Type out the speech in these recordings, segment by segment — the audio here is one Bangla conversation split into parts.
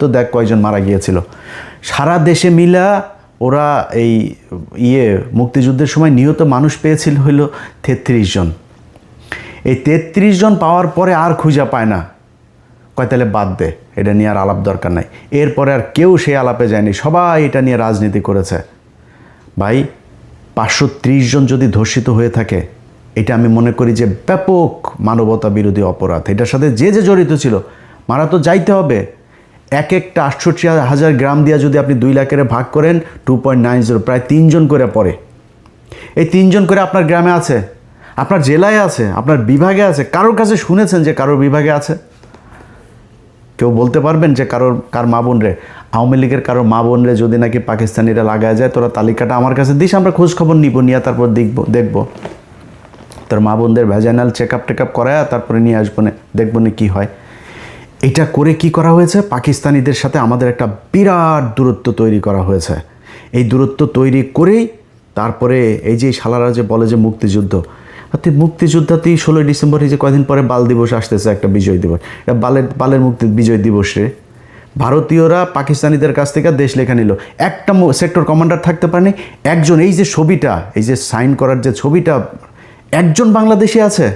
তো দেখ কয়জন মারা গিয়েছিল সারা দেশে মিলা ওরা এই মুক্তিযুদ্ধের সময় নিহত মানুষ পেয়েছিল হইল ৩৩ জন। এই ৩৩ জন পাওয়ার পরে আর খুঁজে পায় না, কয় তাহলে বাদ দে, এটা নিয়ে আর আলাপ দরকার নাই। এরপরে আর কেউ সেই আলাপে যায়নি, সবাই এটা নিয়ে রাজনীতি করেছে। ভাই ৫৩০ জন যদি ধর্ষিত হয়ে থাকে, এটা আমি মনে করি যে ব্যাপক মানবতা বিরোধী অপরাধ। এটার সাথে যে যে জড়িত ছিল মারা তো যাইতে হবে। এক একটা ৬৮,০০০ গ্রাম দিয়া যদি আপনি ২ লাখের ভাগ করেন 2.90, প্রায় ৩ জন করে পড়ে। এই ৩ জন করে আপনার গ্রামে আছে, আপনার জেলায় আছে, আপনার বিভাগে আছে। কারোর কাছে শুনেছেন যে কারোর বিভাগে আছে? কেউ বলতে পারবেন যে কার মা বোন রে, আওয়ামী লীগের কারো মা বোন রে যদি নাকি পাকিস্তানিরা লাগায় যায়, তোরা তালিকাটা আমার কাছে দিস, আমরা খোঁজ খবর নিব, নিয়ে তারপর দেখব তোর মা বোনদের ভ্যাজাইনাল চেক আপ করায় তারপরে নিয়ে আসবো না, দেখবো না কী হয়। এটা করে কি করা হয়েছে, পাকিস্তানিদের সাথে আমাদের একটা বিরাট দূরত্ব তৈরি করা হয়েছে। এই দূরত্ব তৈরি করেই তারপরে এই যে শালারা যে বলে যে মুক্তিযুদ্ধ, মুক্তিযোদ্ধাতেই ১৬ই ডিসেম্বর, এই যে কয়দিন পরে বাল দিবস আসতেছে, একটা বিজয় দিবস, এটা বালের মুক্তি বিজয় দিবসে ভারতীয়রা পাকিস্তানিদের কাছ থেকে দেশ লেখা নিল। একটা সেক্টর কমান্ডার থাকতে পারেনি একজন। এই যে ছবিটা, এই যে সাইন করার যে ছবিটা, একজন বাংলাদেশি আছে,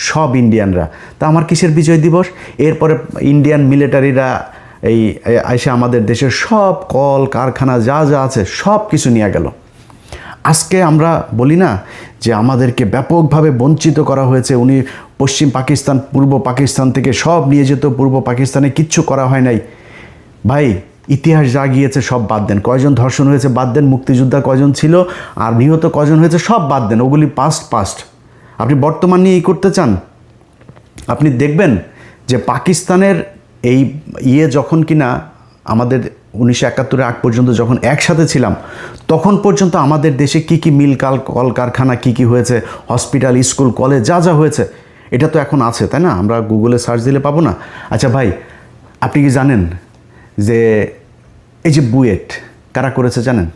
সব ইন্ডিয়ানরা। তা আমার কিসের বিজয় দিবস? এরপরে ইন্ডিয়ান মিলিটারিরা এসে আমাদের দেশের সব কল কারখানা যা যা আছে সব কিছু নিয়ে গেল। আজকে আমরা বলি না যে আমাদেরকে ব্যাপকভাবে বঞ্চিত করা হয়েছে, উনি পশ্চিম পাকিস্তান পূর্ব পাকিস্তান থেকে সব নিয়ে যেত, পূর্ব পাকিস্তানে কিচ্ছু করা হয় নাই। ভাই ইতিহাস যা গিয়েছে সব বাদ দেন, কয়জন ধর্ষণ হয়েছে বাদ দেন, মুক্তিযোদ্ধা কয়জন ছিল আর নিহত কয়জন হয়েছে সব বাদ দেন, ওগুলি পাস্ট। আপনি বর্তমান নিয়ে করতে চান, আপনি দেখবেন যে পাকিস্তানের এই যখন কিনা আমাদের ১৯৭১-এর আগ পর্যন্ত যখন একসাথে ছিলাম, তখন পর্যন্ত আমাদের দেশে কি মিল কল কারখানা কি হয়েছে, হসপিটাল স্কুল কলেজ যা যা হয়েছে, এটা তো এখন আছে, তাই না? আমরা গুগলে সার্চ দিলে পাবো না? আচ্ছা ভাই, আপনি কি জানেন যে এই যে বুয়েট কারা করেছে জানেন?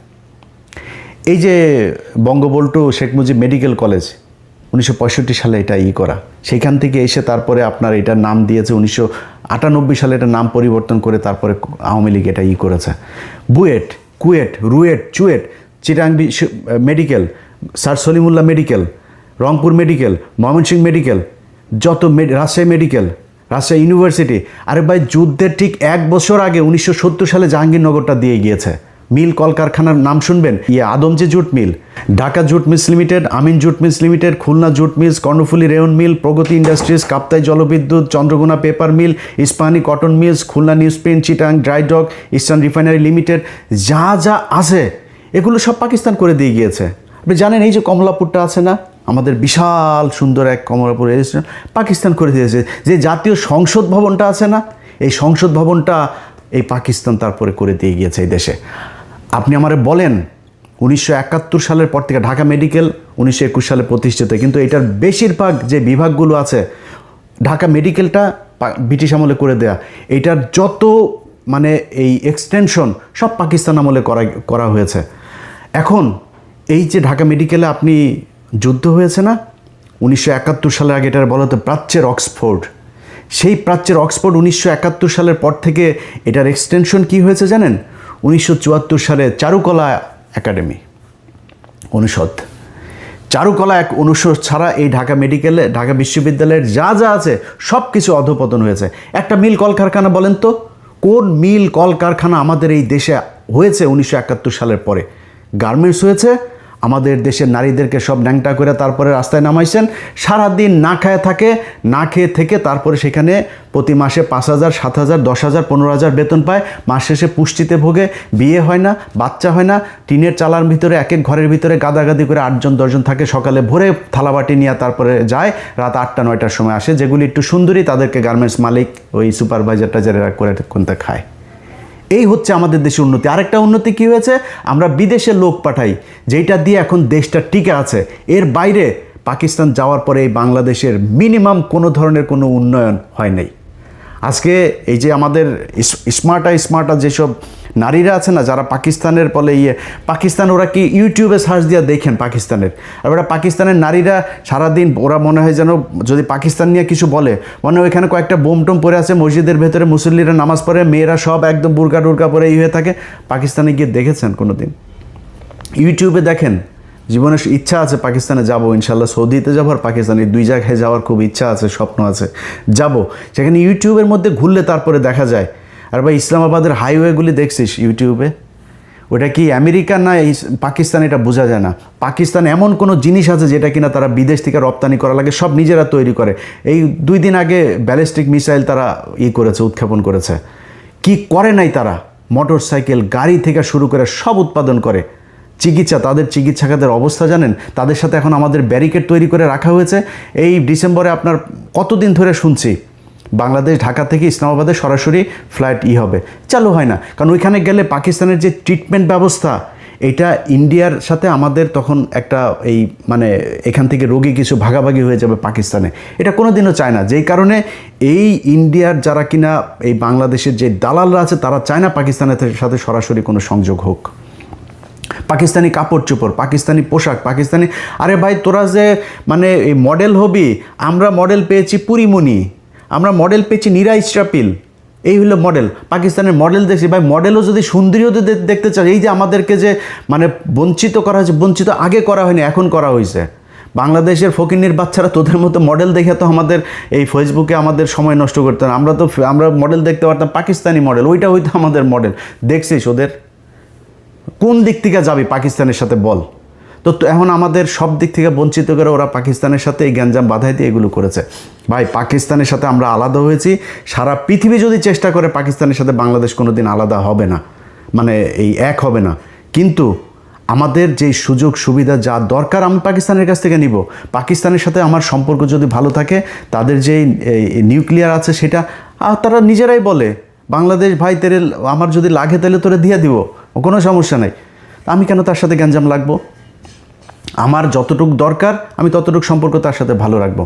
এই যে বঙ্গবন্ধু শেখ মুজিব মেডিকেল কলেজ ১৯৬৫ সালে এটা করা, সেইখান থেকে এসে তারপরে আপনার এটার নাম দিয়েছে ১৯৯৮ সালে এটার নাম পরিবর্তন করে তারপরে আওয়ামী লীগ এটা করেছে। BUET, KUET, RUET, CUET, Chittagong medical, sir Salimullah medical, Rangpur medical, Mymensingh medical, যত রাজশাহী মেডিকেল, রাজশাহী ইউনিভার্সিটি। আরে ভাই যুদ্ধের ঠিক ১ বছর আগে ১৯৭০ সালে জাহাঙ্গীরনগরটা দিয়ে গিয়েছে। মিল কলকারখানার নাম শুনবেন, Adamjee jute mill, Dhaka jute mills limited, Amin jute mills limited, Khulna jute mills, Karnaphuli rayon mill, Pragati industries, Kaptai জলবিদ্যুৎ, Chandraghona paper mill, Ispahani cotton mills, Khulna newsprint, Chittagong dry dock, eastern refinery limited, যা যা আছে এগুলো সব পাকিস্তান করে দিয়ে গিয়েছে। আপনি জানেন এই যে কমলাপুরটা আছে না, আমাদের বিশাল সুন্দর এক কমলাপুর রেজিস্ট্রেশন, পাকিস্তান করে দিয়েছে। যে জাতীয় সংসদ ভবনটা আছে না, এই সংসদ ভবনটা এই পাকিস্তান তারপরে করে দিয়ে গিয়েছে এই দেশে। আপনি আমারে বলেন ১৯৭১ সালের পর থেকে ঢাকা মেডিকেল ১৯২১ সালে প্রতিষ্ঠিত, কিন্তু এটার বেশিরভাগ যে বিভাগগুলো আছে, ঢাকা মেডিকেলটা ব্রিটিশ আমলে করে দেয়া, এটার যত মানে এই এক্সটেনশন সব পাকিস্তান আমলে করা হয়েছে। এখন এই যে ঢাকা মেডিকেলে আপনি যুদ্ধ হয়েছে না ১৯৭১ সালের আগে, এটার বলা হতো প্রাচ্যের অক্সফোর্ড। সেই প্রাচ্যের অক্সফোর্ড ১৯৭১ সালের পর থেকে এটার এক্সটেনশন কি হয়েছে জানেন? ১৯৭৪ সালে চারুকলা একাডেমি অনুষদ, চারুকলা অনুষদ ছাড়া এই ঢাকা মেডিকেলে, ঢাকা বিশ্ববিদ্যালয়ের যা যা আছে সব কিছু অধঃপতন হয়েছে। একটা মিল কলকারখানা বলেন তো, কোন মিল কলকারখানা আমাদের এই দেশে হয়েছে ১৯৭১ সালের পরে? গার্মেন্টস হয়েছে, আমাদের দেশের নারীদেরকে সব ন্যাংটা করে তারপরে রাস্তায় নামাইছেন, সারাদিন না খায় থাকে, না খেয়ে থেকে তারপরে সেখানে প্রতি মাসে ৫,০০০, ৭,০০০, ১০,০০০, ১৫,০০০ বেতন পায়, মাস শেষে পুষ্টিতে ভোগে, বিয়ে হয় না, বাচ্চা হয় না, টিনের চালার ভিতরে এক এক ঘরের ভিতরে গাদাগাদি করে ৮জন ১০জন থাকে, সকালে ভোরে থালাবাটি নিয়ে তারপরে যায়, রাত ৮টা ৯টার সময় আসে। যেগুলি একটু সুন্দরী তাদেরকে গার্মেন্টস মালিক ওই সুপারভাইজার টাইজারেরা করে কোনটা খায়। এই হচ্ছে আমাদের দেশের উন্নতি। আরেকটা উন্নতি কি হয়েছে, আমরা বিদেশে লোক পাঠাই, যেটা দিয়ে এখন দেশটা টিকে আছে। এর বাইরে পাকিস্তান যাওয়ার পরে এই বাংলাদেশের মিনিমাম কোনো ধরনের কোনো উন্নয়ন হয় নাই। আজকে এই যে আমাদের স্মার্টা যেসব নারীরা আছে না, যারা পাকিস্তানের বলে পাকিস্তান, ওরা কি ইউটিউবে সার্চ দিয়ে দেখেন পাকিস্তানের, আর ওরা পাকিস্তানের নারীরা সারাদিন ওরা মনে হয় যেন যদি পাকিস্তান নিয়ে কিছু বলে মনে হয় ওইখানে কয়েকটা বোম টোম পরে আছে, মসজিদের ভেতরে মুসল্লিরা নামাজ পড়ে, মেয়েরা সব একদম বুরকা টুরকা পরে হয়ে থাকে। পাকিস্তানে গিয়ে দেখেছেন কোনো দিন? ইউটিউবে দেখেন। জীবনের ইচ্ছা আছে পাকিস্তানে যাব, ইনশাল্লাহ সৌদিতে যাবো আর পাকিস্তানে, দুই জায়গায় যাওয়ার খুব ইচ্ছা আছে, স্বপ্ন আছে, যাব। সেখানে ইউটিউবের মধ্যে ঘুরলে তারপরে দেখা যায়। আর ভাই ইসলামাবাদের হাইওয়েগুলি দেখছিস ইউটিউবে, ওটা কি আমেরিকা না পাকিস্তান এটা বোঝা যায় না। পাকিস্তান এমন কোনো জিনিস আছে যেটা কিনা তারা বিদেশ থেকে রপ্তানি করা লাগে, সব নিজেরা তৈরি করে। এই 2 দিন আগে ব্যালিস্টিক মিসাইল তারা করেছে, উৎক্ষেপণ করেছে। কি করে নাই তারা? মোটর সাইকেল, গাড়ি থেকে শুরু করে সব উৎপাদন করে। চিকিৎসা, তাদের চিকিৎসা খাতের অবস্থা জানেন? তাদের সাথে এখন আমাদের ব্যারিকেড তৈরি করে রাখা হয়েছে। এই ডিসেম্বরে আপনার কতদিন ধরে শুনছি বাংলাদেশ ঢাকা থেকে ইসলামাবাদে সরাসরি ফ্লাইট হবে, চালু হয় না। কারণ ওইখানে গেলে পাকিস্তানের যে ট্রিটমেন্ট ব্যবস্থা, এটা ইন্ডিয়ার সাথে আমাদের তখন একটা এই মানে এখান থেকে রোগী কিছু ভাগাভাগি হয়ে যাবে পাকিস্তানে, এটা কোনো দিনও চায় না। যেই কারণে এই ইন্ডিয়ার যারা কিনা এই বাংলাদেশের যে দালালরা আছে তারা চায় না পাকিস্তানের সাথে সরাসরি কোনো সংযোগ হোক। পাকিস্তানি কাপড় চোপড়, পাকিস্তানি পোশাক, পাকিস্তানি, আরে ভাই তোরা যে মানে এই মডেল হবি, আমরা মডেল পেয়েছি পুরিমণি, আমরা মডেল পেয়েছি নীরা ইসরাফিল, এই হলো মডেল। পাকিস্তানের মডেল দেখছি ভাই, মডেলও যদি সুন্দরীও দেখতে চাই, এই যে আমাদেরকে যে মানে বঞ্চিত করা হয়েছে, বঞ্চিত আগে করা হয়নি এখন করা হয়েছে। বাংলাদেশের ফকিন্নির বাচ্চারা তোদের মতো মডেল দেখে তো আমাদের এই ফেসবুকে আমাদের সময় নষ্ট করতে না। আমরা মডেল দেখতে পারতাম পাকিস্তানি মডেল, ওইটা হয়তো আমাদের মডেল। দেখছিস ওদের কোন দিক থেকে যাবি পাকিস্তানের সাথে বল? তো এখন আমাদের সব দিক থেকে বঞ্চিত করে ওরা পাকিস্তানের সাথে এই গ্যাঞ্জাম বাধাই দিয়ে এগুলো করেছে। ভাই পাকিস্তানের সাথে আমরা আলাদা হয়েছি, সারা পৃথিবী যদি চেষ্টা করে পাকিস্তানের সাথে বাংলাদেশ কোনো দিন আলাদা হবে না, মানে এই এক হবে না। কিন্তু আমাদের যেই সুযোগ সুবিধা যা দরকার আমি পাকিস্তানের কাছ থেকে নিব। পাকিস্তানের সাথে আমার সম্পর্ক যদি ভালো থাকে, তাদের যেই নিউক্লিয়ার আছে সেটা তারা নিজেরাই বলে, বাংলাদেশ ভাই তেরে আমার যদি লাগে তাহলে তোরে দিয়ে দিব, কোনো সমস্যা নাই। আমি কেন তার সাথে গ্যাঞ্জাম লাগবো? আমার যতটুকু দরকার আমি ততটুকু সম্পর্ক তার সাথে ভালো রাখবো।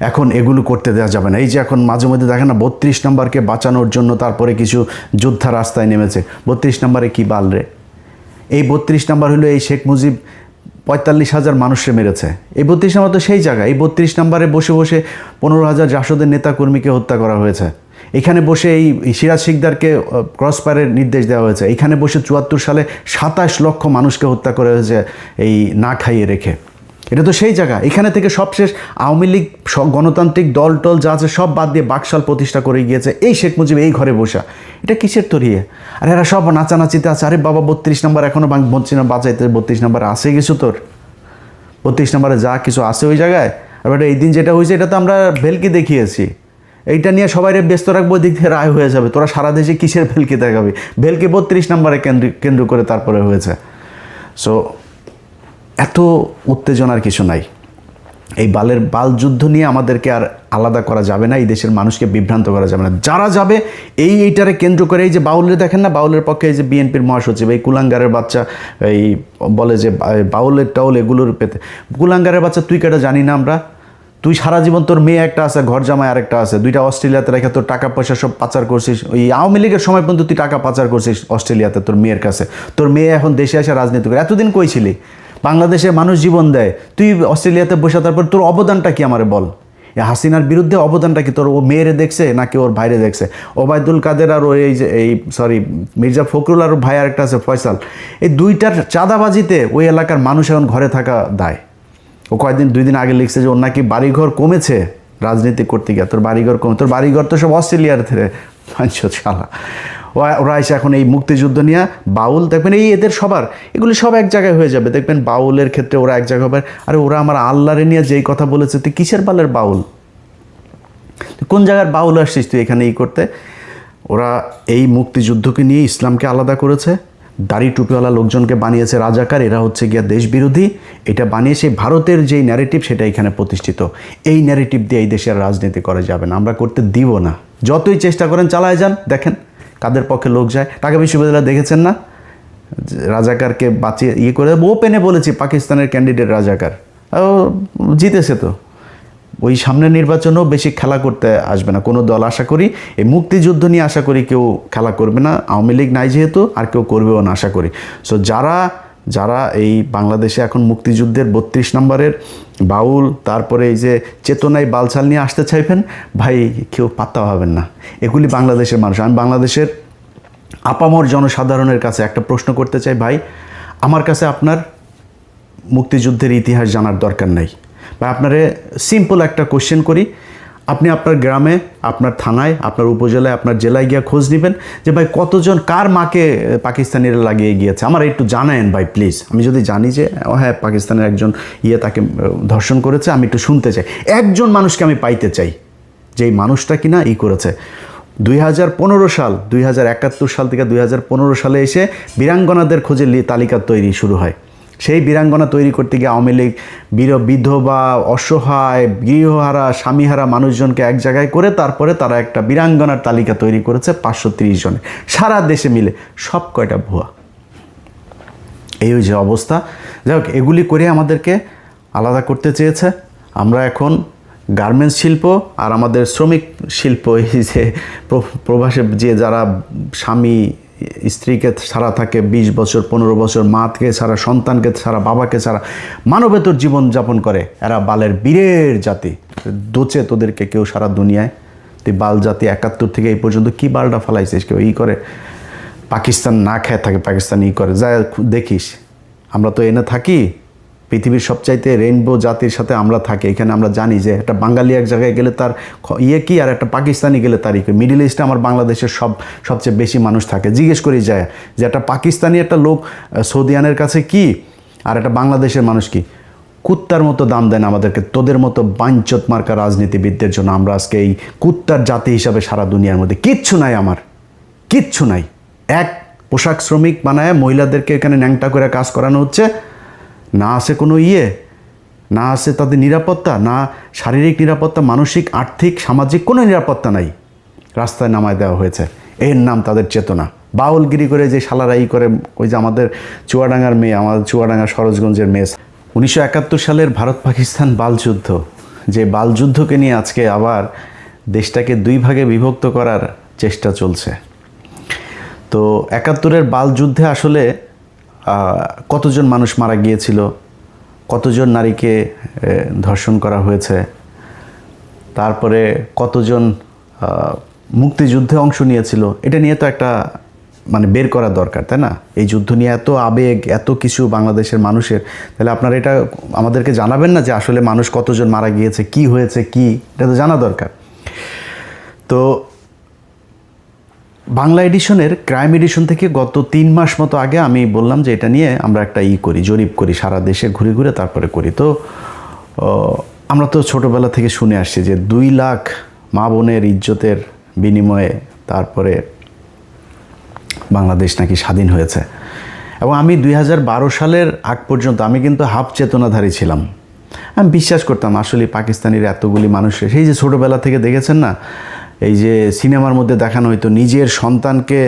এখন এগুলো করতে দেওয়া যাবে না। এই যে এখন মাঝে মধ্যে দেখেন না 32 নম্বরকে বাঁচানোর জন্য তারপরে কিছু যোদ্ধা রাস্তায় নেমেছে। 32 নম্বরে কী বাল রে? এই 32 নম্বর হলো এই শেখ মুজিব 45,000 মানুষকে মেরেছে। এই 32 নম্বর তো সেই জায়গা। এই 32 নম্বরে বসে বসে 15,000 জাসদের নেতাকর্মীকে হত্যা করা হয়েছে। এখানে বসে এই সিরাজ শিকদারকে ক্রসফায়ারের নির্দেশ দেওয়া হয়েছে। এখানে বসে 74 সালে 27 লক্ষ মানুষকে হত্যা করা হয়েছে এই না খাইয়ে রেখে। এটা তো সেই জায়গা। এখানে থেকে সবশেষ আওয়ামী লীগ গণতান্ত্রিক দল টল যা আছে সব বাদ দিয়ে বাকশাল প্রতিষ্ঠা করে গিয়েছে এই শেখ মুজিব এই ঘরে বসা। এটা কিসের তরিয়ে? আর এরা সব নাচানাচিতে আছে। আরে বাবা 32 নম্বর এখনও বলছি না বাঁচাইতে, 32 নম্বরে আসে কিছু তোর? 32 নম্বরে যা কিছু আছে ওই জায়গায়। আর এই দিন যেটা হয়েছে এটা তো আমরা ভেলকি দেখিয়েছি। এইটা নিয়ে সবাই ব্যস্ত রাখবো, দিক থেকে রায় হয়ে যাবে। তোরা সারা দেশে কিসের ভেলকি দেখাবি? ভেলকি 32 নম্বরে কেন্দ্র করে তারপরে হয়েছে। সো এত উত্তেজনার কিছু নাই। এই বাল যুদ্ধ নিয়ে আমাদেরকে আর আলাদা করা যাবে না, এই দেশের মানুষকে বিভ্রান্ত করা যাবে না। যারা যাবে এইটারে কেন্দ্র করে, এই যে বাউলের দেখেন না, বাউলের পক্ষে এই যে বিএনপির মহাসচিব এই কুলাঙ্গারের বাচ্চা এই বলে যে বাউলের টাউল এগুলোর পেতে, কুলাঙ্গারের বাচ্চা তুই কেটা জানি না আমরা? তুই সারা জীবন তোর মেয়ে একটা আছে, ঘর জামাই আরেকটা আছে, দুইটা অস্ট্রেলিয়াতে রেখে তোর টাকা পয়সা সব পাচার করছিস। ওই আওয়ামী লীগের সময় পর্যন্ত তুই টাকা পাচার করছিস অস্ট্রেলিয়াতে তোর মেয়ের কাছে। তোর মেয়ে এখন দেশে এসে রাজনীতি করে। এতদিন কই ছিলি? বাংলাদেশে মানুষ জীবন দেয়, তুই অস্ট্রেলিয়াতে বসে, তারপর তোর অবদানটা কি আমারে বল? হাসিনার বিরুদ্ধে অবদানটা কি তোর? ও মেয়েরে দেখছে নাকি ওর ভাইরে দেখছে? ওবায়দুল কাদের আর ওই যে মির্জা ফখরুল আর ভাই আরেকটা আছে ফয়সাল, এই দুইটার চাঁদাবাজিতে ওই এলাকার মানুষ এখন ঘরে থাকা দায়। ও কয়েকদিন 2 দিন আগে লিখছে যে ওর নাকি বাড়িঘর কমেছে রাজনীতি করতে গিয়ে। তোর বাড়িঘর কমে? তোর বাড়িঘর তো সব অস্ট্রেলিয়ার থেকে শালা। ওরা এসে এখন এই মুক্তিযুদ্ধ নিয়ে বাউল দেখবেন, এই এদের সবার এগুলি সব এক জায়গায় হয়ে যাবে দেখবেন। বাউলের ক্ষেত্রে ওরা এক জায়গায় হবে। আরে ওরা আমার আল্লাহরে নিয়ে যেই কথা বলেছে, তুই কিসের বালের বাউল? কোন জায়গার বাউল আসছিস তুই এখানে করতে? ওরা এই মুক্তিযুদ্ধকে নিয়ে ইসলামকে আলাদা করেছে, দাড়ি টুপিওয়ালা লোকজনকে বানিয়েছে রাজাকার, এরা হচ্ছে গিয়া দেশ বিরোধী। এটা বানিয়ে সেই ভারতের যেই ন্যারেটিভ সেটা এখানে প্রতিষ্ঠিত। এই ন্যারেটিভ দিয়ে এই দেশের রাজনীতি করা যাবে না, আমরা করতে দিব না। যতই চেষ্টা করেন চালায় যান, দেখেন কাদের পক্ষে লোক যায়। ঢাকা বিশ্ববিদ্যালয় দেখেছেন না, রাজাকারকে বাঁচিয়ে করে ওপেনে বলেছি পাকিস্তানের ক্যান্ডিডেট রাজাকার, জিতেছে তো। ওই সামনের নির্বাচনেও বেশি খেলা করতে আসবে না কোনো দল, আশা করি। এই মুক্তিযুদ্ধ নিয়ে আশা করি কেউ খেলা করবে না, আওয়ামী লীগ নাই যেহেতু, আর কেউ করবেও না আশা করি। সো যারা এই বাংলাদেশে এখন মুক্তিযুদ্ধের 32 নম্বরের বাউল, তারপরে এই যে চেতনায় বালছাল নিয়ে আসতে চাইবেন, ভাই কেউ পাত্তা পাবেন না। এগুলি বাংলাদেশের মানুষ। আমি বাংলাদেশের আপামর জনসাধারণের কাছে একটা প্রশ্ন করতে চাই, ভাই আমার কাছে আপনার মুক্তিযুদ্ধের ইতিহাস জানার দরকার নাই। বা আপনারে সিম্পল একটা কোশ্চেন করি, আপনি আপনার গ্রামে, আপনার থানায়, আপনার উপজেলায়, আপনার জেলায় গিয়ে খোঁজ নেবেন যে ভাই কতজন কার মাকে পাকিস্তানিরা লাগিয়ে গিয়েছে, আমার একটু জানায়েন ভাই প্লিজ। আমি যদি জানি যে হ্যাঁ পাকিস্তানের একজন তাকে ধর্ষণ করেছে, আমি একটু শুনতে চাই। একজন মানুষকে আমি পাইতে চাই যেই মানুষটা কিনা করেছে। 2015 সাল, 2071 সাল থেকে 2015 সালে এসে বীরাঙ্গনাদের খোঁজে তালিকা তৈরি শুরু হয়। সেই বীরাঙ্গনা তৈরি করতে গিয়ে আওয়ামী লীগ বিধবা, অসহায়, গৃহহারা, স্বামীহারা মানুষজনকে এক জায়গায় করে তারপরে তারা একটা বীরাঙ্গনার তালিকা তৈরি করেছে 530 জনে, সারা দেশে মিলে। সব কয়টা ভুয়া। এই যে অবস্থা। যাই হোক, এগুলি করে আমাদেরকে আলাদা করতে চেয়েছে। আমরা এখন গার্মেন্টস শিল্প আর আমাদের শ্রমিক শিল্প, এই যে প্রবাসে যে যারা স্বামী স্ত্রীকে ছাড়া থাকে 20 বছর 15 বছর, মাকে ছাড়া, সন্তানকে ছাড়া, বাবাকে ছাড়া মানবেতর জীবনযাপন করে, এরা বালের বীরের জাতি। দোচে তোদেরকে কেউ সারা দুনিয়ায়, তুই বাল জাতি 71 থেকে এই পর্যন্ত কি বালটা ফালাইছিস, কেউ করে পাকিস্তান না খেয়ে থাকে, পাকিস্তান করে যা দেখিস। আমরা তো এনে থাকি পৃথিবীর সবচাইতে রেইনবো জাতির সাথে আমরা থাকি। এখানে আমরা জানি যে একটা বাঙালি এক জায়গায় গেলে তার কি, আর একটা পাকিস্তানি গেলে তার মিডিল ইস্টে আমার বাংলাদেশের সবচেয়ে বেশি মানুষ থাকে। জিজ্ঞেস করি যায় যে একটা পাকিস্তানি একটা লোক সৌদিয়ানের কাছে কি, আর একটা বাংলাদেশের মানুষ কি। কুত্তার মতো দাম দেন আমাদেরকে, তোদের মতো বাঞ্চত মার্কা রাজনীতিবিদদের জন্য আমরা আজকে এই কুত্তার জাতি হিসাবে সারা দুনিয়ার মধ্যে কিচ্ছু নাই, আমার কিচ্ছু নাই। এক পোশাক শ্রমিক বানায় মহিলাদেরকে এখানে ন্যাংটা করে কাজ করানো হচ্ছে, না আছে কোনো না আছে তাদের নিরাপত্তা, না শারীরিক নিরাপত্তা, মানসিক, আর্থিক, সামাজিক কোনো নিরাপত্তা নাই। রাস্তায় নামায় দেওয়া হয়েছে, এর নাম তাদের চেতনা। বাউলগিরি করে যে শালারা করে, ওই যে আমাদের চুয়াডাঙ্গার মেয়ে, আমাদের চুয়াডাঙ্গা সরোজগঞ্জের মেয়ে। 1971 সালের ভারত পাকিস্তান বালযুদ্ধ, যে বালযুদ্ধকে নিয়ে আজকে আবার দেশটাকে 2 ভাগে বিভক্ত করার চেষ্টা চলছে। তো 71-এর বালযুদ্ধে আসলে কতজন মানুষ মারা গিয়েছিল, কতজন নারীকে ধর্ষণ করা হয়েছে, তারপরে কতজন মুক্তিযুদ্ধে অংশ নিয়েছিল, এটা নিয়ে তো একটা বের করা দরকার, তাই না? এই যুদ্ধ নিয়ে এত আবেগ, এত কিছু বাংলাদেশের মানুষের, তাহলে আপনারা এটা আমাদেরকে জানাবেন না যে আসলে মানুষ কতজন মারা গিয়েছে, কি হয়েছে, কি, এটা তো জানা দরকার। তো বাংলা এডিশনের ক্রাইম এডিশন থেকে গত 3 মাস মতো আগে আমি বললাম যে এটা নিয়ে আমরা একটা করি, জরিপ করি, সারা দেশে ঘুরে ঘুরে তারপরে করি। তো আমরা তো ছোটোবেলা থেকে শুনে আসছি যে 2 লাখ মা বোনের ইজ্জতের বিনিময়ে তারপরে বাংলাদেশ নাকি স্বাধীন হয়েছে। এবং আমি 2012 সালের আগ পর্যন্ত আমি কিন্তু হাফ চেতনাধারী ছিলাম। আমি বিশ্বাস করতাম আসলে পাকিস্তানির এতগুলি মানুষের, সেই যে ছোটোবেলা থেকে দেখেছেন না, এই যে সিনেমার মধ্যে দেখানো হয়তো নিজের সন্তানকে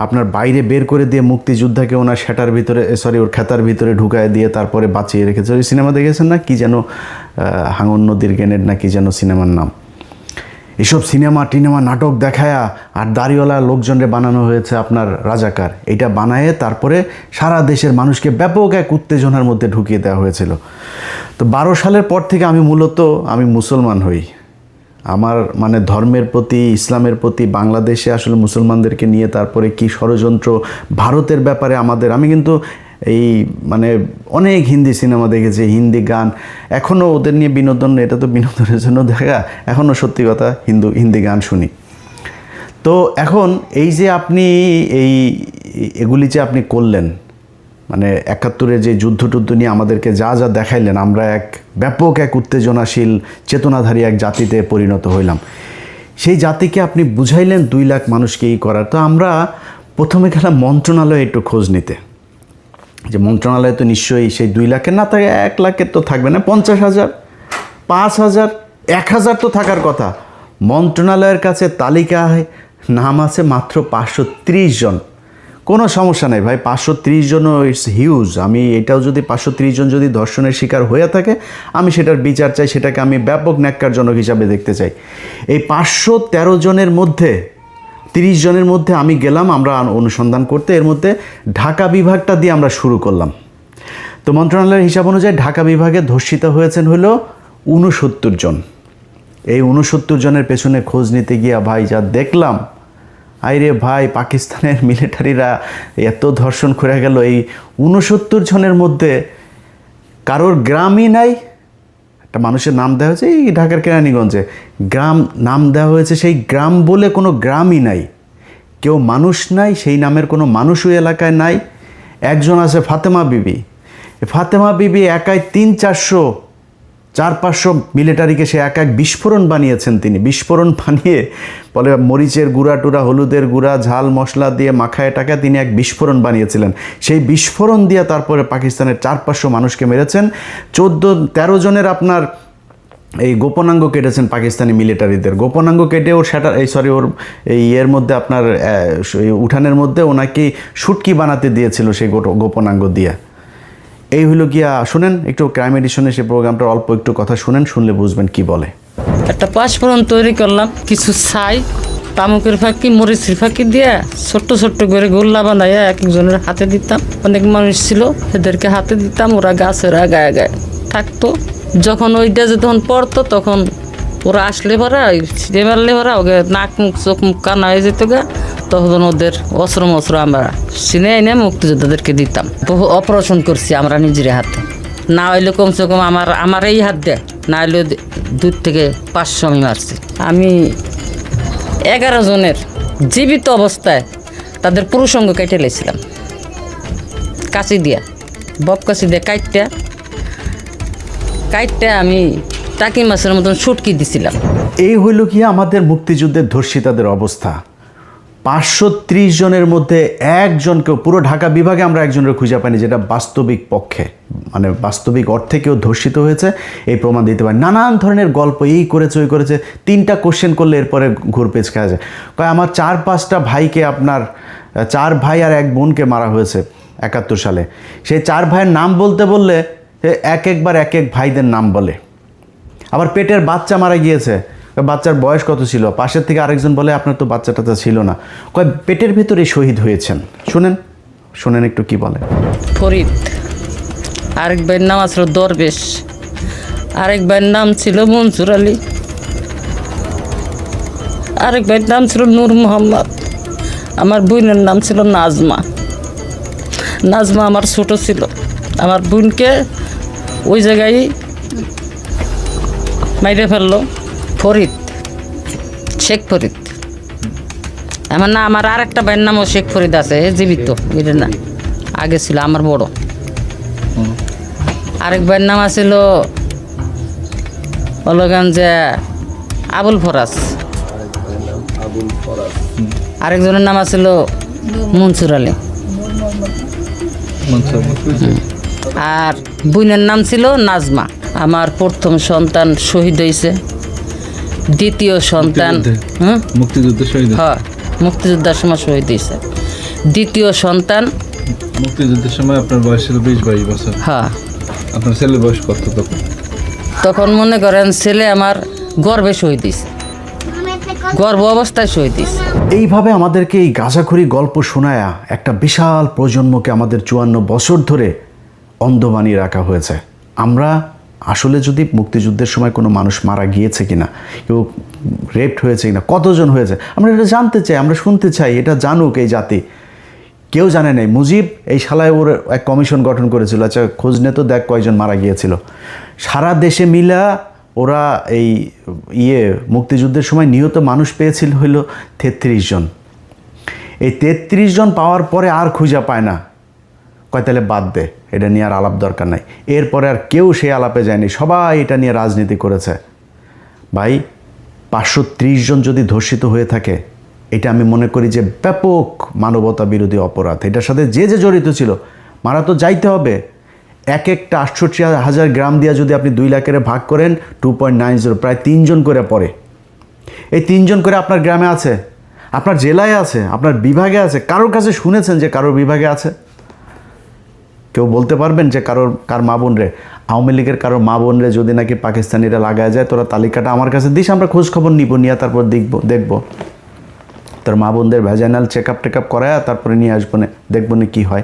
আপনার বাইরে বের করে দিয়ে মুক্তিযোদ্ধাকে ওনার সেটার ভিতরে, ওর খেতার ভিতরে ঢুকায় দিয়ে তারপরে বাঁচিয়ে রেখেছে। ওই সিনেমা দেখেছেন না, কি যেন হাঙর নদীর গ্রেনেড না কি যেন সিনেমার নাম। এসব টিনেমা নাটক দেখায়া আর দাড়িওয়ালা লোকজনরে বানানো হয়েছে আপনার রাজাকার। এটা বানায়ে তারপরে সারা দেশের মানুষকে ব্যাপক এক উত্তেজনার মধ্যে ঢুকিয়ে দেওয়া হয়েছিল। তো 12 সালের পর থেকে আমি মুসলমান হই। আমার ধর্মের প্রতি, ইসলামের প্রতি, বাংলাদেশে আসলে মুসলমানদেরকে নিয়ে তারপরে কি ষড়যন্ত্র, ভারতের ব্যাপারে আমি কিন্তু এই অনেক হিন্দি সিনেমা দেখেছি, হিন্দি গান, এখনও ওদের নিয়ে বিনোদন, এটা তো বিনোদনের জন্য দেখা, এখনও সত্যি কথা হিন্দি গান শুনি। তো এখন এই যে আপনি এগুলি যে আপনি করলেন, 71-এর যে যুদ্ধ নিয়ে আমাদেরকে যা যা দেখাইলেন, আমরা ব্যাপক এক উত্তেজনাশীল চেতনাধারী এক জাতিতে পরিণত হইলাম। সেই জাতিকে আপনি বুঝাইলেন 2 লাখ মানুষকে করার। তো আমরা প্রথমে গেলাম মন্ত্রণালয়ে একটু খোঁজ নিতে, যে মন্ত্রণালয়ে তো নিশ্চয়ই সেই 2 লাখের না থাকে, 1 লাখের তো থাকবে না, 50,000, 5,000, 1,000 তো থাকার কথা। মন্ত্রণালয়ের কাছে তালিকায় নাম আছে মাত্র 530 জন। কোনো সমস্যা নেই ভাই, 530 জনও ইটস হিউজ। আমি এটাও যদি 530 জন যদি ধর্ষণের শিকার হয়ে থাকে, আমি সেটার বিচার চাই, সেটাকে আমি ব্যাপক ন্যাক্কারজনক হিসাবে দেখতে চাই। এই 513 জনের মধ্যে 30 জনের মধ্যে আমি গেলাম আমরা অনুসন্ধান করতে, এর মধ্যে ঢাকা বিভাগটা দিয়ে আমরা শুরু করলাম। তো মন্ত্রণালয়ের হিসাব অনুযায়ী ঢাকা বিভাগে ধর্ষিত হয়েছেন হলো 69 জন। এই 69 জনের পেছনে খোঁজ নিতে গিয়া ভাই যা দেখলাম, আইরে ভাই, পাকিস্তানের মিলিটারিরা এত ধর্ষণ করে গেল। এই 69 জনের মধ্যে কারোর গ্রামই নাই। একটা মানুষের নাম দেওয়া হয়েছে এই ঢাকার কেরানীগঞ্জে, গ্রাম নাম দেওয়া হয়েছে, সেই গ্রাম বলে কোনো গ্রামই নাই, কেউ মানুষ নাই, সেই নামের কোনো মানুষও এলাকায় নাই। একজন আছে ফাতেমা বিবি, ফাতেমা বিবি একাই 300-400 মিলিটারিকে সে এক বিস্ফোরণ বানিয়েছেন। তিনি বিস্ফোরণ বানিয়ে বলে মরিচের গুঁড়া টুরা, হলুদের গুঁড়া, ঝাল মশলা দিয়ে মাখায় টাকা তিনি এক বিস্ফোরণ বানিয়েছিলেন। সেই বিস্ফোরণ দিয়ে তারপরে পাকিস্তানের 400-500 মানুষকে মেরেছেন। 14-13 জনের আপনার এই গোপনাঙ্গ কেটেছেন পাকিস্তানি মিলিটারিদের। গোপনাঙ্গ কেটে ওর ওর এই এর মধ্যে আপনার উঠানের মধ্যে ওনাকে শুটকি বানাতে দিয়েছিল সেই গোপনাঙ্গ দিয়ে। এই হলো গিয়া, শুনেন একটু ক্রাইম এডিশনে সে প্রোগ্রামটার অল্প একটু কথা শুনেন, শুনলে বুঝবেন কি বলে। একটা পাঁচফোড়ন তৈরি করলাম, কিছু ছাই, তামুকের ফাঁকি, মরিচের ফাঁকি দিয়ে ছোট্ট ছোট্ট করে গোল্লা বানাইয়া এক একজনের হাতে দিতাম। অনেক মানুষ ছিল, এদেরকে হাতে দিতাম, ওরা গাছের গায়ে গায়ে থাকতো। যখন ওইটা যখন পড়তো তখন ওরা আসলে ভরা ছিঁড়ে মারলে ভরা ওকে নাক মুখ চোখ মুখ কানা হয়ে যেত গা, তখন ওদের অস্ত্র মস্ত্র আমরা চিনে এনে মুক্তিযোদ্ধাদেরকে দিতাম। বহু অপারেশন করছি আমরা নিজের হাতে, না হইলে কমসে কম আমার এই হাত দেয়, না হইলে 2 থেকে 500 আমি মারছি। আমি 11 জনের জীবিত অবস্থায় তাদের পুরুষঙ্গ কেটে লেছিলাম কাঁচি দিয়া, বব কাঁচি দিয়ে কাইটটা আমি টাকি মাছের মতন শুটকি দিছিলাম। এই হইল কি আমাদের মুক্তিযুদ্ধের ধর্ষিতাদের অবস্থা। 530 জনের মধ্যে একজনকেও, পুরো ঢাকা বিভাগে আমরা একজনের খুঁজে পাইনি যেটা বাস্তবিক পক্ষে, মানে বাস্তবিক অর্থে কেউ ধর্ষিত হয়েছে এই প্রমাণ দিতে পারে। নানান ধরনের গল্প, এই করেছে ওই করেছে, 3টা কোশ্চেন করলে এরপরে ঘুরপেচ খাওয়া যায়। কয় আমার 4-5টা ভাইকে, আপনার 4 ভাই আর 1 বোনকে মারা হয়েছে 71 সালে। সেই 4 ভাইয়ের নাম বলতে বললে একবার এক ভাইদের নাম বলে। আবার পেটের বাচ্চা মারা গিয়েছে, বাচ্চার বয়স কত ছিল, পাশের থেকে আরেকজন বলে আপনার তো বাচ্চাটা ছিল না, কয় পেটের ভেতরে শহীদ হয়েছেন। শুনেন একটু কি বলে। ফরিদ, আরেক ভাইয়ের নাম ছিল দরবেশ, আরেক ভাইয়ের নাম ছিল মনসুর আলী, আরেক ভাইয়ের নাম ছিল নূর মোহাম্মদ, আমার বোনের নাম ছিল নাজমা আমার ছোট ছিল। আমার বোনকে ওই জায়গায় মাইরে ফেললো ফরিদ, শেখ ফরিদ। আমার আর একটা ভাইয়ের নামও শেখ ফরিদ আছে, জীবিত, এটা না আগে ছিল আমার বড়। আরেক ভাইয়ের নাম আছিল যে আবুল ফরাজ, আরেকজনের নাম আছিল মনসুর আলী, আর বোনের নাম ছিল নাজমা। আমার প্রথম সন্তান শহীদ হয়েছে, দ্বিতীয় সন্তান মুক্তিযোদ্ধার সময় শহীদ হয়েছে, দ্বিতীয় সন্তান মুক্তিযুদ্ধের সময় আপনার বয়স ছিল 20-22 বছর। হ্যাঁ, আপনার ছেলের বয়স কত তখন মনে করেন ছেলে আমার গর্ভে শহীদ হয়েছে, গর্ভ অবস্থায় শহীদ হয়েছে। এইভাবে আমাদেরকে এই গাঁজাখুরি গল্প শোনায়া একটা বিশাল প্রজন্মকে আমাদের 54 বছর ধরে অন্ধ বানিয়ে রাখা হয়েছে। আমরা আসলে যদি মুক্তিযুদ্ধের সময় কোনো মানুষ মারা গিয়েছে কিনা, কেউ রেপড হয়েছে কিনা, কতজন হয়েছে, আমরা এটা জানতে চাই, আমরা শুনতে চাই, এটা জানুক এই জাতি। কেউ জানে নাই। মুজিব এই শালায় ওর এক কমিশন গঠন করেছিল, আচ্ছা খোঁজ নে তো দেখ কয়জন মারা গিয়েছিল। সারা দেশে মিলা ওরা এই মুক্তিযুদ্ধের সময় নিহত মানুষ পেয়েছিল হইল 33 জন। এই 33 জন পাওয়ার পরে আর খুঁজে পায় না, কয় তাহলে বাদ দে, এটা নিয়ে আর আলাপ দরকার নাই। এরপরে আর কেউ সেই আলাপে যায়নি, সবাই এটা নিয়ে রাজনীতি করেছে। ভাই 530 জন যদি ধর্ষিত হয়ে থাকে, এটা আমি মনে করি যে ব্যাপক মানবতা বিরোধী অপরাধ। এটার সাথে যে জড়িত ছিল মারা তো যাইতে হবে। একটা 68,000 গ্রাম দিয়ে যদি আপনি 2 লাখের ভাগ করেন 2.90, প্রায় 3 জন করে পড়ে। এই 3 জন করে আপনার গ্রামে আছে, আপনার জেলায় আছে, আপনার বিভাগে আছে, কারোর কাছে শুনেছেন যে কারোর বিভাগে আছে? কেউ বলতে পারবেন যে কার মা বোন রে, আওয়ামী লীগের কারোর মা বোন রে যদি নাকি পাকিস্তানিরা লাগায় যায়, তোরা তালিকাটা আমার কাছে দিস, আমরা খোঁজ খবর নিব, নিয়ে তারপর দেখব তোর মা বোনদের ভ্যাজাইনাল চেক আপ করায় তারপরে নিয়ে আসবো না, দেখবো না কী হয়।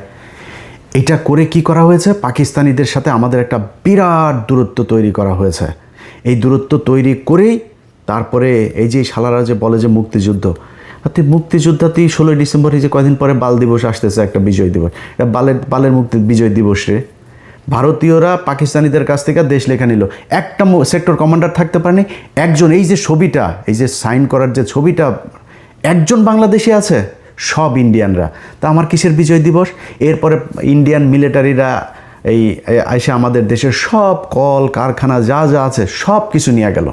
এটা করে কি করা হয়েছে, পাকিস্তানিদের সাথে আমাদের একটা বিরাট দূরত্ব তৈরি করা হয়েছে। এই দূরত্ব তৈরি করেই তারপরে এই যে শালারা যে বলে যে মুক্তিযুদ্ধ, মুক্তিযোদ্ধাতেই 16 ডিসেম্বর, এই যে কয়দিন পরে বাল দিবস আসতেছে, একটা বিজয় দিবস, এটা বালের মুক্তি বিজয় দিবস রে। ভারতীয়রা পাকিস্তানিদের কাছ থেকে দেশ লেখা নিল, একটা সেক্টর কমান্ডার থাকতে পারেনি, একজন, এই যে ছবিটা, এই যে সাইন করার যে ছবিটা, একজন বাংলাদেশি আছে, সব ইন্ডিয়ানরা। তা আমার কিসের বিজয় দিবস? এরপরে ইন্ডিয়ান মিলিটারিরা এই এসে আমাদের দেশের সব কল কারখানা যা যা আছে সব কিছু নিয়ে গেল।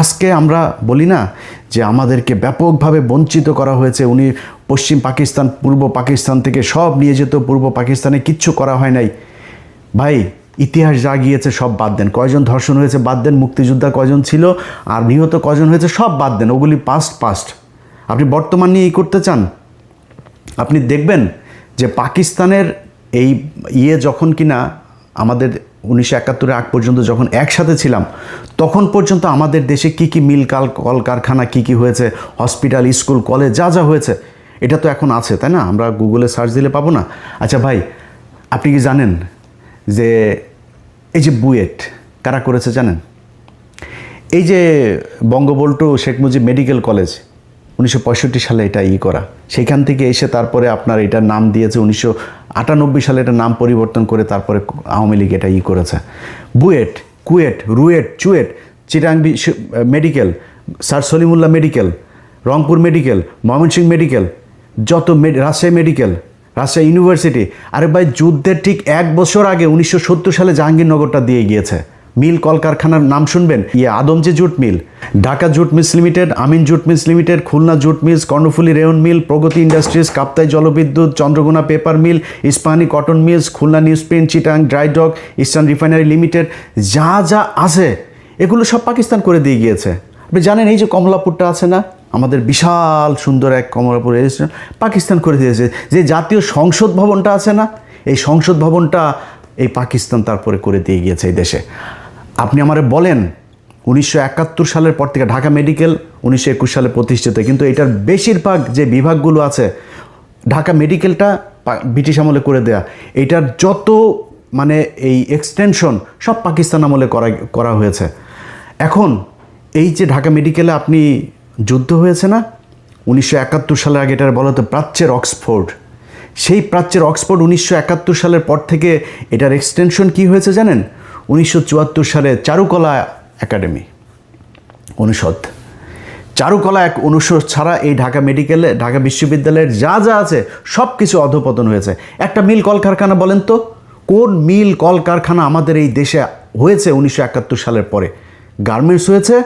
আজকে আমরা বলি না যে আমাদেরকে ব্যাপকভাবে বঞ্চিত করা হয়েছে, উনি পশ্চিম পাকিস্তান পূর্ব পাকিস্তান থেকে সব নিয়ে যেত, পূর্ব পাকিস্তানে কিচ্ছু করা হয় নাই। ভাই, ইতিহাস যা গিয়েছে সব বাদ দেন, কয়জন ধর্ষণ হয়েছে বাদ দেন, মুক্তিযোদ্ধা কয়জন ছিল আর নিহত কয়জন হয়েছে সব বাদ দেন, ওগুলি পাস্ট। আপনি বর্তমান নিয়ে করতে চান, আপনি দেখবেন যে পাকিস্তানের এই যখন কিনা আমাদের 1971 আগ পর্যন্ত যখন একসাথে ছিলাম, তখন পর্যন্ত আমাদের দেশে কি মিল কল কারখানা কি হয়েছে, হসপিটাল, স্কুল, কলেজ যা যা হয়েছে, এটা তো এখন আছে, তাই না? আমরা গুগলে সার্চ দিলে পাবো না? আচ্ছা ভাই, আপনি কি জানেন যে এই যে বুয়েট কারা করেছে জানেন? এই যে বঙ্গবন্ধু শেখ মুজিব মেডিকেল কলেজ 1965 সালে এটা করা, সেইখান থেকে এসে তারপরে আপনার এটার নাম দিয়েছে 1998 সালে এটার নাম পরিবর্তন করে তারপরে আওয়ামী লীগ এটা করেছে। BUET, KUET, RUET, CUET, Chittagong medical, sir Salimullah medical, Rangpur medical, Mymensingh medical, যত রাজশাহী মেডিকেল, রাজশাহী ইউনিভার্সিটি। আরে ভাই, যুদ্ধের ঠিক 1 বছর আগে 1970 সালে জাহাঙ্গীরনগরটা দিয়ে গিয়েছে। মিল কলকারখানার নাম শুনবেন, Adamjee jute mill, Dhaka jute mills limited, Amin jute mills limited, Khulna jute mills, Karnaphuli rayon mill, Pragati industries, Kaptai জলবিদ্যুৎ, Chandraghona paper mill, Ispahani cotton mills, Khulna newsprint, Chittagong dry dock, eastern refinery limited, যা যা আছে এগুলো সব পাকিস্তান করে দিয়ে গিয়েছে। আপনি জানেন এই যে কমলাপুরটা আছে না, আমাদের বিশাল সুন্দর এক কমলাপুর রেজিস্ট্রেশন, পাকিস্তান করে দিয়েছে। যে জাতীয় সংসদ ভবনটা আছে না, এই সংসদ ভবনটা এই পাকিস্তান তারপরে করে দিয়ে গিয়েছে এই দেশে। আপনি আমারে বলেন 1971 সালের পর থেকে ঢাকা মেডিকেল 1921 সালে প্রতিষ্ঠিত, কিন্তু এটার বেশিরভাগ যে বিভাগগুলো আছে, ঢাকা মেডিকেলটা ব্রিটিশ আমলে করে দেয়া, এটার যত মানে এই এক্সটেনশন সব পাকিস্তান আমলে করা হয়েছে। এখন এই যে ঢাকা মেডিকেলে আপনি যুদ্ধ হয়েছে না 1971 সালের আগে, এটার বলা হতো প্রাচ্যের অক্সফোর্ড। সেই প্রাচ্যের অক্সফোর্ড 1971 সালের পর থেকে এটার এক্সটেনশন কি হয়েছে জানেন? 1974 সালে চারুকলা একাডেমি অনুষদ, চারুকলা এক অনুষদ ছাড়া এই ঢাকা মেডিকেলে, ঢাকা বিশ্ববিদ্যালয়ের যা যা আছে সব কিছু অধপতন হয়েছে। একটা মিল কলকারখানা বলেন তো, কোন মিল কলকারখানা আমাদের এই দেশে হয়েছে 1971 সালের পরে? গার্মেন্টস হয়েছে,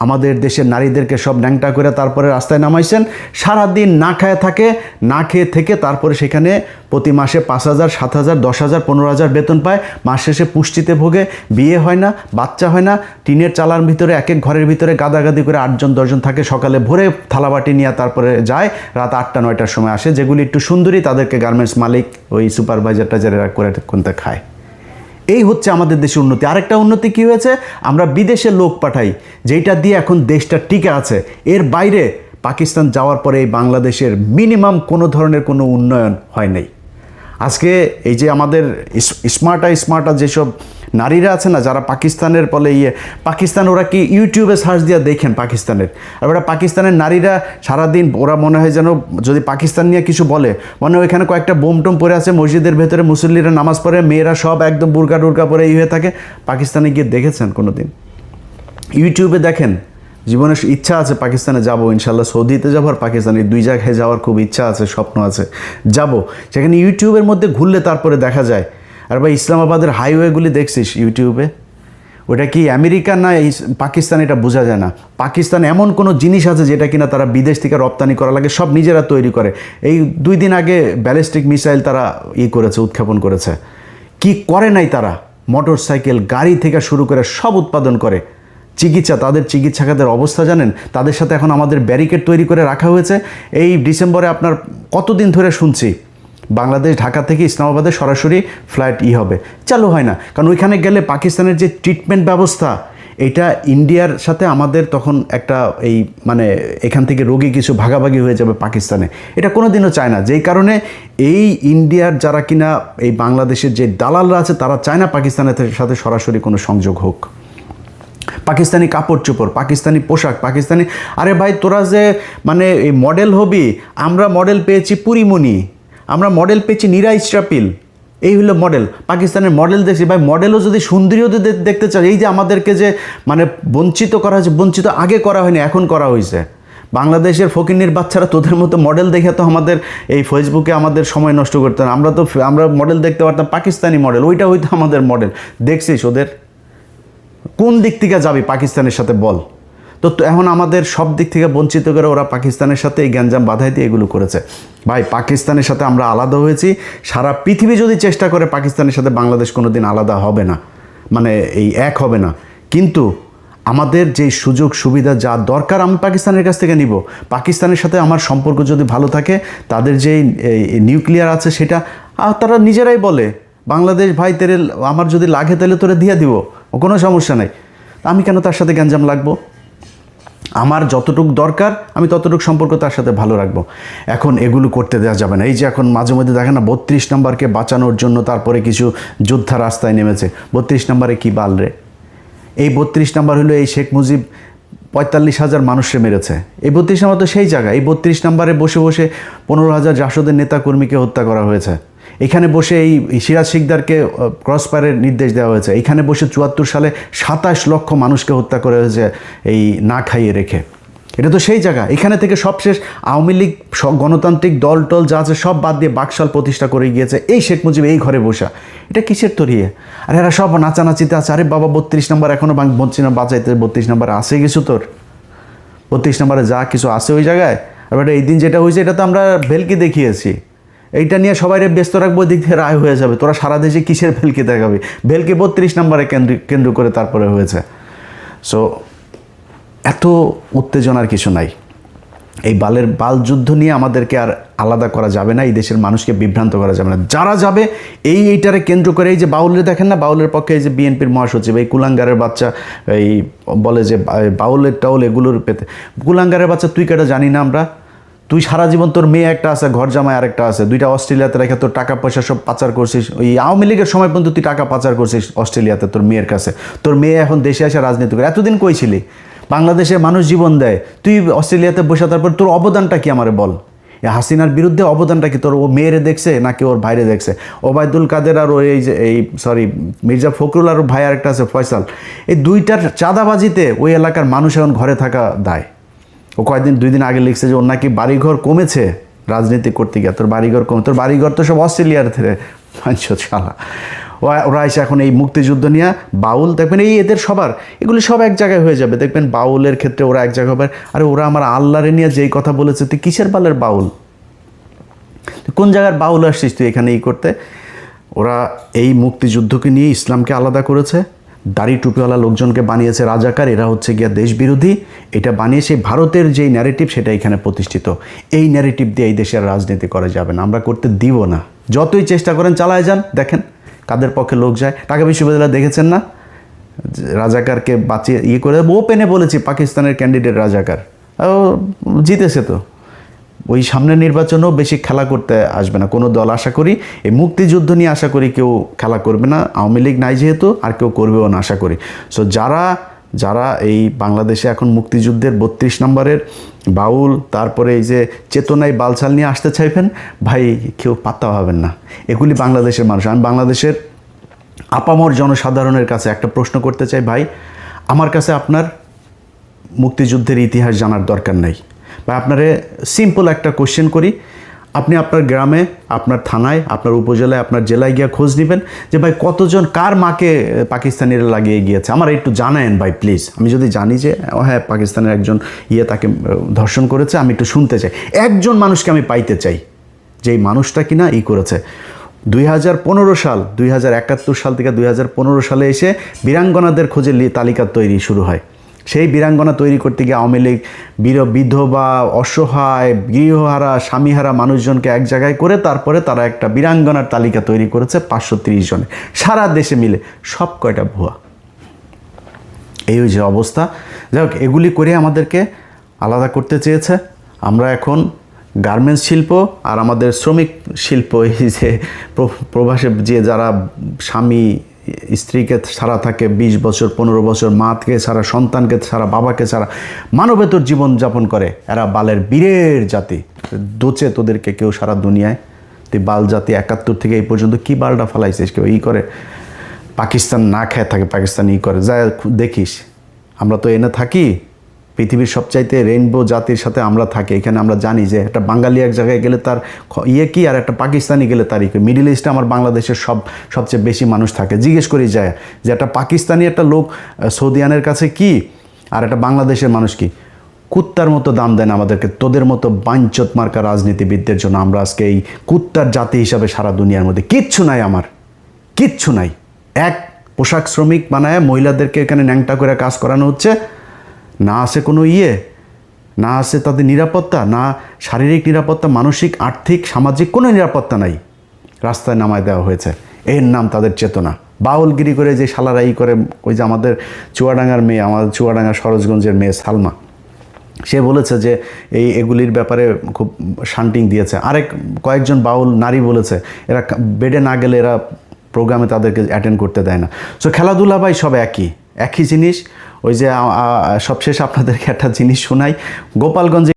আমাদের দেশের নারীদেরকে সব ন্যাংটা করে তারপরে রাস্তায় নামাইছেন, সারাদিন না খায় থাকে, না খেয়ে থেকে তারপরে সেখানে প্রতি মাসে 5,000, 7,000, 10,000, 15,000 বেতন পায়, মাস শেষে পুষ্টিতে ভোগে, বিয়ে হয় না, বাচ্চা হয় না, টিনের চালার ভিতরে এক এক ঘরের ভিতরে গাদাগাদি করে 8জন 10জন থাকে, সকালে ভোরে থালাবাটি নিয়ে তারপরে যায়, রাত 8টা 9টার সময় আসে। যেগুলি একটু সুন্দরী তাদেরকে গার্মেন্টস মালিক ওই সুপারভাইজারটা যারা করে কোনটা খায়। এই হচ্ছে আমাদের দেশের উন্নতি। আরেকটা উন্নতি কি হয়েছে, আমরা বিদেশে লোক পাঠাই, যেটা দিয়ে এখন দেশটা টিকে আছে। এর বাইরে পাকিস্তান যাওয়ার পরে এই বাংলাদেশের মিনিমাম কোনো ধরনের কোনো উন্নয়ন হয় নাই। আজকে এই যে আমাদের স্মার্টা যেসব নারীরা আছে না, যারা পাকিস্তানের বলে পাকিস্তান, ওরা কি ইউটিউবে সার্চ দিয়ে দেখেন পাকিস্তানের, আর ওরা পাকিস্তানের নারীরা সারাদিন ওরা মনে হয় যেন যদি পাকিস্তান নিয়ে কিছু বলে, মনে ওইখানে কয়েকটা বোম টোম পরে আছে, মসজিদের ভেতরে মুসল্লিরা নামাজ পড়ে, মেয়েরা সব একদম বুরকা টুরকা পরে হয়ে থাকে। পাকিস্তানে গিয়ে দেখেছেন কোনো দিন? ইউটিউবে দেখেন। জীবনের ইচ্ছা আছে পাকিস্তানে যাব, ইনশাল্লাহ সৌদিতে যাবো আর পাকিস্তানে, 2 জায়গায় যাওয়ার খুব ইচ্ছা আছে, স্বপ্ন আছে, যাব। সেখানে ইউটিউবের মধ্যে ঘুরলে তারপরে দেখা যায়। আর ভাই, ইসলামাবাদের হাইওয়েগুলি দেখছিস ইউটিউবে, ওটা কি আমেরিকা না পাকিস্তান এটা বোঝা যায় না। পাকিস্তান এমন কোনো জিনিস আছে যেটা কিনা তারা বিদেশ থেকে রপ্তানি করা লাগে, সব নিজেরা তৈরি করে। এই 2 দিন আগে ব্যালিস্টিক মিসাইল তারা করেছে, উৎক্ষেপণ করেছে। কি করে নাই তারা? মোটর সাইকেল, গাড়ি থেকে শুরু করে সব উৎপাদন করে। চিকিৎসা, তাদের চিকিৎসা খাতের অবস্থা জানেন? তাদের সাথে এখন আমাদের ব্যারিকেড তৈরি করে রাখা হয়েছে। এই ডিসেম্বরে আপনার কতদিন ধরে শুনছি বাংলাদেশ ঢাকা থেকে ইসলামাবাদে সরাসরি ফ্লাইট হবে, চালু হয় না। কারণ ওইখানে গেলে পাকিস্তানের যে ট্রিটমেন্ট ব্যবস্থা, এটা ইন্ডিয়ার সাথে আমাদের তখন একটা এই মানে এখান থেকে রোগী কিছু ভাগাভাগি হয়ে যাবে পাকিস্তানে, এটা কোনো দিনও চায় না। যেই কারণে এই ইন্ডিয়ার যারা কিনা এই বাংলাদেশের যে দালালরা আছে, তারা চায় না পাকিস্তানের সাথে সরাসরি কোনো সংযোগ হোক। পাকিস্তানি কাপড় চোপড়, পাকিস্তানি পোশাক, পাকিস্তানি, আরে ভাই তোরা যে মানে এই মডেল হবি, আমরা মডেল পেয়েছি পুরিমণি, আমরা মডেল পেয়েছি নীরা ইসরাফিল, এই হলো মডেল। পাকিস্তানের মডেল দেখছি ভাই, মডেলও যদি সুন্দরীও যদি দেখতে চাই, এই যে আমাদেরকে যে মানে বঞ্চিত করা হয়েছে, বঞ্চিত আগে করা হয়নি, এখন করা হয়েছে। বাংলাদেশের ফকিন্নির বাচ্চারা তোদের মতো মডেল দেখে তো আমাদের এই ফেসবুকে আমাদের সময় নষ্ট করতে না। আমরা মডেল দেখতে পারতাম পাকিস্তানি মডেল, ওইটা হয়তো আমাদের মডেল। দেখছিস ওদের কোন দিক থেকে যাবি পাকিস্তানের সাথে বল? তো এখন আমাদের সব দিক থেকে বঞ্চিত করে ওরা পাকিস্তানের সাথে এই গ্যাঞ্জাম বাধাই দিয়ে এগুলো করেছে। ভাই পাকিস্তানের সাথে আমরা আলাদা হয়েছি, সারা পৃথিবী যদি চেষ্টা করে পাকিস্তানের সাথে বাংলাদেশ কোনো দিন আলাদা হবে না, মানে এই এক হবে না। কিন্তু আমাদের যে সুযোগ সুবিধা যা দরকার আমি পাকিস্তানের কাছ থেকে নিব। পাকিস্তানের সাথে আমার সম্পর্ক যদি ভালো থাকে, তাদের যেই নিউক্লিয়ার আছে সেটা তারা নিজেরাই বলে, বাংলাদেশ ভাই তেরে আমার যদি লাগে তাহলে তোরে দিয়ে দিব, কোনো সমস্যা নাই। আমি কেন তার সাথে গ্যাঞ্জাম লাগবো? আমার যতটুকু দরকার আমি ততটুকু সম্পর্ক তার সাথে ভালো রাখবো। এখন এগুলো করতে দেওয়া যাবে না। এই যে এখন মাঝে মধ্যে দেখেন না 32 নম্বরকে বাঁচানোর জন্য তারপরে কিছু যোদ্ধা রাস্তায় নেমেছে। 32 নম্বরে কী বাল রে? এই 32 নম্বর হলো এই শেখ মুজিব 45,000 মানুষকে মেরেছে। এই 32 নম্বর তো সেই জায়গা। এই 32 নম্বরে বসে বসে 15,000 জাসদের নেতাকর্মীকে হত্যা করা হয়েছে। এখানে বসে এই সিরাজ শিকদারকে ক্রসফায়ারের নির্দেশ দেওয়া হয়েছে। এখানে বসে 74 সালে 27 লক্ষ মানুষকে হত্যা করা হয়েছে এই না খাইয়ে রেখে। এটা তো সেই জায়গা। এখানে থেকে সবশেষ আওয়ামী লীগ, সব গণতান্ত্রিক দল টল যা আছে সব বাদ দিয়ে বাকশাল প্রতিষ্ঠা করে গিয়েছে এই শেখ মুজিব এই ঘরে বসা। এটা কিসের তরিয়ে? আর এরা সব নাচানাচিতে আছে। আরে বাবা 32 নম্বর এখনও বলছি না বাঁচাইতে, 32 নম্বরে আসে কিছু তোর? 32 নম্বরে যা কিছু আছে ওই জায়গায়। আর এই দিন যেটা হয়েছে এটা তো আমরা ভেলকি দেখিয়েছি। এইটা নিয়ে সবাই ব্যস্ত রাখবো, দিক থেকে রায় হয়ে যাবে। তোরা সারা দেশে কিসের ভেলকি দেখাবি? ভেলকি 32 নম্বরে কেন্দ্র করে তারপরে হয়েছে। সো এত উত্তেজনার কিছু নাই। এই বাল যুদ্ধ নিয়ে আমাদেরকে আর আলাদা করা যাবে না, এই দেশের মানুষকে বিভ্রান্ত করা যাবে না। যারা যাবে এইটারে কেন্দ্র করে, এই যে বাউলের দেখেন না, বাউলের পক্ষে এই যে বিএনপির মহাসচিব এই কুলাঙ্গারের বাচ্চা এই বলে যে বাউলের টাউল এগুলোর পেতে, কুলাঙ্গারের বাচ্চা তুই কেটা জানি না আমরা? তুই সারা জীবন তোর মেয়ে একটা আছে, ঘর জামাই আরেকটা আছে, দুইটা অস্ট্রেলিয়াতে রেখে তোর টাকা পয়সা সব পাচার করছিস। ওই আওয়ামী লীগের সময় পর্যন্ত তুই টাকা পাচার করছিস অস্ট্রেলিয়াতে তোর মেয়ের কাছে। তোর মেয়ে এখন দেশে আসে রাজনীতি করে। এতদিন কই ছিলি? বাংলাদেশে মানুষ জীবন দেয়, তুই অস্ট্রেলিয়াতে বসে, তারপর তোর অবদানটা কি আমারে বল? হাসিনার বিরুদ্ধে অবদানটা কি তোর? ও মেয়েরে দেখছে নাকি ওর ভাইরে দেখছে? ওবায়দুল কাদের আর ওই যে মির্জা ফখরুল আর ভাই আরেকটা আছে ফয়সাল, এই দুইটার চাঁদাবাজিতে ওই এলাকার মানুষ এখন ঘরে থাকা দায়। ও কয়েকদিন 2 দিন আগে লিখছে যে ওর নাকি বাড়িঘর কমেছে রাজনীতি করতে গিয়ে। তোর বাড়িঘর কমে? তোর বাড়িঘর তো সব অস্ট্রেলিয়ার থেকে শালা। ওরা এসে এখন এই মুক্তিযুদ্ধ নিয়ে বাউল দেখবেন, এই এদের সবার এগুলি সব এক জায়গায় হয়ে যাবে দেখবেন। বাউলের ক্ষেত্রে ওরা এক জায়গায় হবে। আরে ওরা আমার আল্লাহরে নিয়ে যেই কথা বলেছে, তুই কিসের বালের বাউল? কোন জায়গার বাউল আসছিস তুই এখানে করতে? ওরা এই মুক্তিযুদ্ধকে নিয়ে ইসলামকে আলাদা করেছে, দাড়ি টুপিওয়ালা লোকজনকে বানিয়েছে রাজাকার, এরা হচ্ছে গিয়া দেশ বিরোধী। এটা বানিয়ে সেই ভারতের যেই ন্যারেটিভ সেটা এখানে প্রতিষ্ঠিত। এই ন্যারেটিভ দিয়ে এই দেশের রাজনীতি করা যাবে না, আমরা করতে দিব না। যতই চেষ্টা করেন চালায় যান, দেখেন কাদের পক্ষে লোক যায়। ঢাকা বিশ্ববিদ্যালয় দেখেছেন না, রাজাকারকে বাঁচিয়ে করে ওপেনে বলেছি পাকিস্তানের ক্যান্ডিডেট রাজাকার, জিতেছে। তো ওই সামনের নির্বাচনেও বেশি খেলা করতে আসবে না কোনো দল, আশা করি। এই মুক্তিযুদ্ধ নিয়ে আশা করি কেউ খেলা করবে না, আওয়ামী লীগ নাই যেহেতু, আর কেউ করবেও না আশা করি। সো যারা এই বাংলাদেশে এখন মুক্তিযুদ্ধের 32 নম্বরের বাউল, তারপরে এই যে চেতনায় বালছাল নিয়ে আসতে চাইবেন, ভাই কেউ পাত্তা হবেন না। এগুলি বাংলাদেশের মানুষ। আমি বাংলাদেশের আপামর জনসাধারণের কাছে একটা প্রশ্ন করতে চাই, ভাই আমার কাছে আপনার মুক্তিযুদ্ধের ইতিহাস জানার দরকার নাই। বা আপনারে সিম্পল একটা কোশ্চেন করি, আপনি আপনার গ্রামে, আপনার থানায়, আপনার উপজেলায়, আপনার জেলায় গিয়ে খোঁজ নেবেন যে ভাই কতজন কার মাকে পাকিস্তানিরা লাগিয়ে গিয়েছে, আমার একটু জানায়েন ভাই প্লিজ। আমি যদি জানি যে হ্যাঁ পাকিস্তানের একজন তাকে ধর্ষণ করেছে, আমি একটু শুনতে চাই। একজন মানুষকে আমি পাইতে চাই যেই মানুষটা কিনা করেছে। 2015 সাল, 2071 সাল থেকে 2015 সালে এসে বীরাঙ্গনাদের খোঁজে তালিকা তৈরি শুরু হয়। সেই বীরাঙ্গনা তৈরি করতে গিয়ে আওয়ামী লীগ বিধবা, অসহায়, গৃহহারা, স্বামীহারা মানুষজনকে এক জায়গায় করে তারপরে তারা একটা বীরাঙ্গনার তালিকা তৈরি করেছে 530 জনে, সারা দেশে মিলে। সব কয়টা ভুয়া। এই যে অবস্থা। যাই হোক, এগুলি করে আমাদেরকে আলাদা করতে চেয়েছে। আমরা এখন গার্মেন্টস শিল্প আর আমাদের শ্রমিক শিল্প, এই যে প্রবাসে যে যারা স্বামী স্ত্রীকে ছাড়া থাকে 20 বছর 15 বছর, মাকে ছাড়া, সন্তানকে ছাড়া, বাবাকে ছাড়া মানবেতর জীবনযাপন করে, এরা বালের বীরের জাতি। দোচে তোদেরকে কেউ সারা দুনিয়ায়, তুই বাল জাতি 71 থেকে এই পর্যন্ত কি বালটা ফালাইছিস, কেউ ই করে পাকিস্তান না খেয়ে থাকে, পাকিস্তান ই করে, যা দেখিস। আমরা তো এনে থাকি পৃথিবীর সবচাইতে রেইনবো জাতির সাথে আমরা থাকি। এখানে আমরা জানি যে একটা বাঙালি এক জায়গায় গেলে তার ইয়ে কি, আর একটা পাকিস্তানি গেলে তার কি। মিডিল ইস্টে আমার বাংলাদেশের সবচেয়ে বেশি মানুষ থাকে। জিজ্ঞেস করি যায় যে একটা পাকিস্তানি একটা লোক সৌদিয়ানের কাছে কি, আর একটা বাংলাদেশের মানুষ কি। কুত্তার মতো দাম দেন আমাদেরকে, তোদের মতো বাঞ্চত মার্কা রাজনীতিবিদদের জন্য আমরা আজকে এই কুত্তার জাতি হিসাবে সারা দুনিয়ার মধ্যে। কিচ্ছু নাই আমার, কিচ্ছু নাই। এক পোশাক শ্রমিক বানায় মহিলাদেরকে এখানে ন্যাংটা করে কাজ করানো হচ্ছে। না আছে কোনো না আছে তাদের নিরাপত্তা, না শারীরিক নিরাপত্তা, মানসিক, আর্থিক, সামাজিক কোনো নিরাপত্তা নাই। রাস্তায় নামায় দেওয়া হয়েছে, এর নাম তাদের চেতনা। বাউলগিরি করে যে শালারা করে, ওই যে আমাদের চুয়াডাঙ্গার মেয়ে, আমাদের চুয়াডাঙ্গা সরোজগঞ্জের মেয়ে সালমা, সে বলেছে যে এগুলির ব্যাপারে খুব শান্টিং দিয়েছে। কয়েকজন বাউল নারী বলেছে এরা বেডে না গেলে এরা প্রোগ্রামে তাদেরকে অ্যাটেন্ড করতে দেয় না। সো খেলাধুলা ভাই সব একই জিনিস। ওই যে সবশেষ আপনাদেরকে একটা জিনিস শোনাই। গোপালগঞ্জে